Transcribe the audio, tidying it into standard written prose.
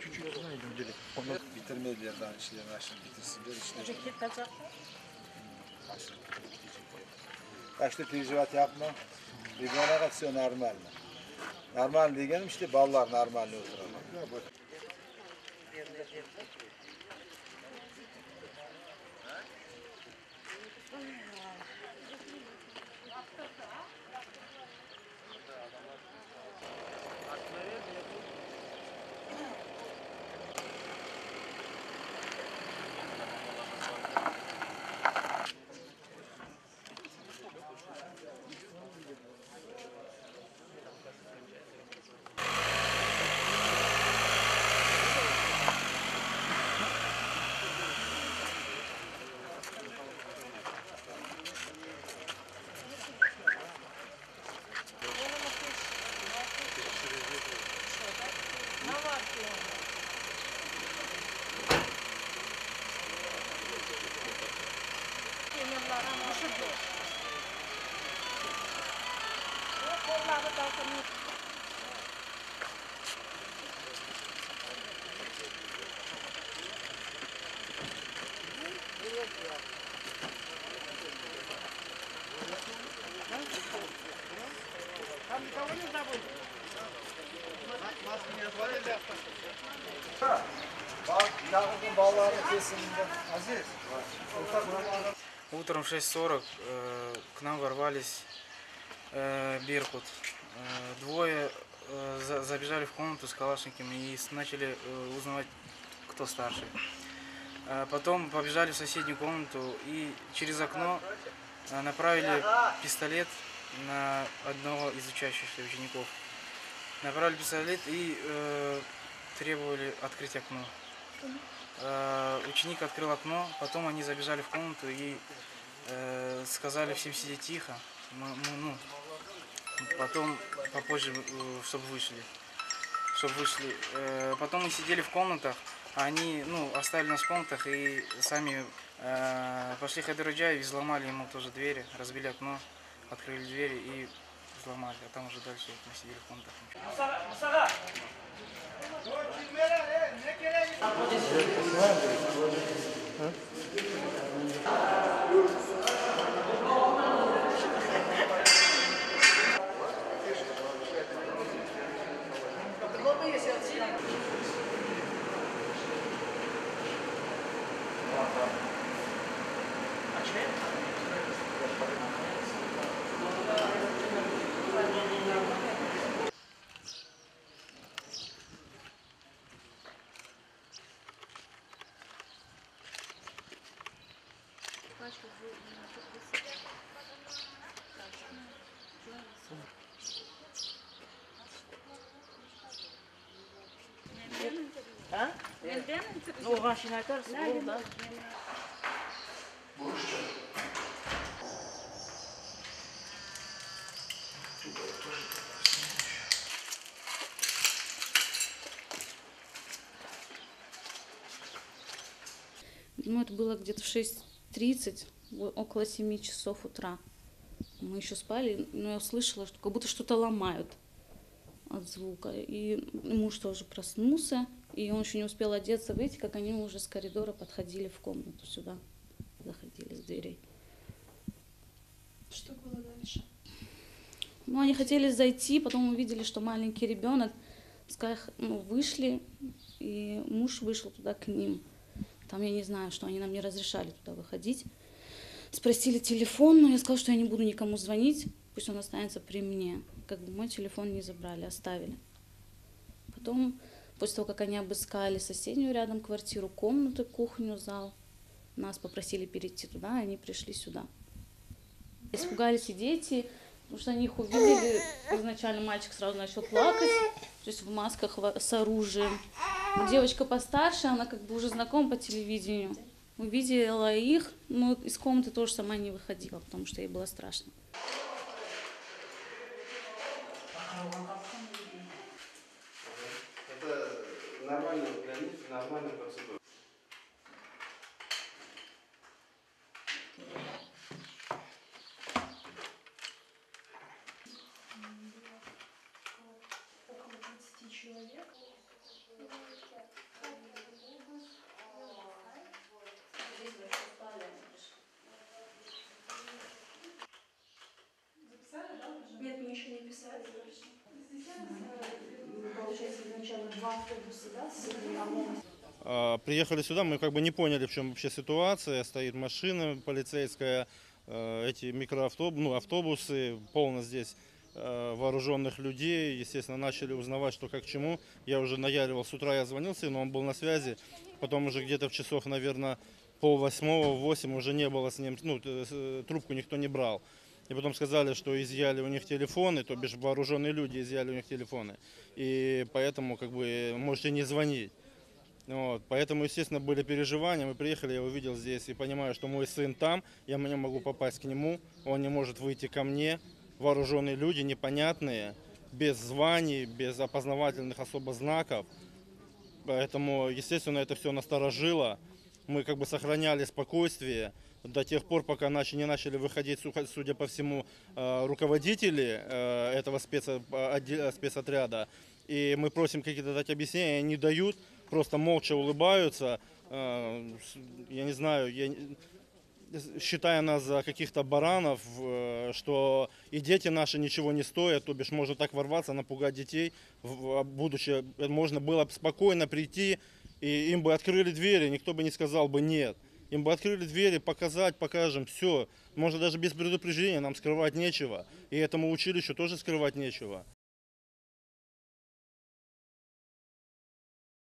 Küçük zannediyorum direkt. Bitirmediler daha işlerini aşırı bitirsinler işlerini. Ceket kaçak. Aşırı bitecekler. Kaçta pircivat yapma. Bir bana katıyor normal mi? Normal diyeceğim işte ballar normalde oturalım. Утром в 6:40 к нам ворвались Беркут. Двое забежали в комнату с калашниками и начали узнавать, кто старший. Потом побежали в соседнюю комнату и через окно направили пистолет на одного из учащихся учеников. Направили пистолет и требовали открыть окно. Ученик открыл окно, потом они забежали в комнату и сказали всем сидеть тихо. Потом попозже, чтобы вышли. Потом мы сидели в комнатах, а они оставили нас в комнатах и сами пошли к Хадыраджаю и взломали ему тоже двери, разбили окно, открыли двери и взломали. А там уже дальше мы сидели в комнатах. Oğlan şimdi atarsın. Oğlan. Ну, это было где-то в 6:30, около 7 часов утра. Мы еще спали, но я услышала, что как будто что-то ломают от звука. И муж тоже проснулся, и он еще не успел одеться, выйти, как они уже с коридора подходили в комнату сюда, заходили с дверей. Что было дальше? Ну, они хотели зайти, потом увидели, что маленький ребенок, вышли, и муж вышел туда к ним. Там я не знаю, что они нам не разрешали туда выходить. Спросили телефон, но я сказала, что я не буду никому звонить, пусть он останется при мне. Как бы мой телефон не забрали, оставили. Потом, после того, как они обыскали соседнюю рядом квартиру, комнату, кухню, зал, нас попросили перейти туда, и они пришли сюда. Испугались и дети, потому что они их увидели. Изначально мальчик сразу начал плакать, то есть в масках с оружием. Девочка постарше, она как бы уже знакома по телевидению. Увидела их, но из комнаты тоже сама не выходила, потому что ей было страшно. Это нормальная граница, нормальная процедура. Около 20 человек. Приехали сюда, мы как бы не поняли, в чем вообще ситуация. Стоит машина полицейская, эти микроавтобусы, автобусы, полно здесь вооруженных людей. Естественно, начали узнавать, что как к чему. Я уже наяривал, с утра я звонил сыну, он был на связи. Потом уже где-то в часов, наверное, 7:30-8 уже не было с ним, трубку никто не брал. И потом сказали, что изъяли у них телефоны, то бишь вооруженные люди изъяли у них телефоны. И поэтому как бы можете не звонить. Вот, поэтому, естественно, были переживания. Мы приехали, я увидел здесь и понимаю, что мой сын там, я не могу попасть к нему, он не может выйти ко мне. Вооруженные люди, непонятные, без званий, без опознавательных особо знаков. Поэтому, естественно, это все насторожило. Мы как бы сохраняли спокойствие до тех пор, пока не начали выходить, судя по всему, руководители этого спецотряда. И мы просим какие-то дать объяснения, они не дают, просто молча улыбаются. Я не знаю, считая нас за каких-то баранов, что и дети наши ничего не стоят, то бишь можно так ворваться, напугать детей. Будучи, можно было бы спокойно прийти, и им бы открыли двери, никто бы не сказал бы нет. Им бы открыли двери, покажем, все. Можно даже без предупреждения, нам скрывать нечего. И этому училищу тоже скрывать нечего.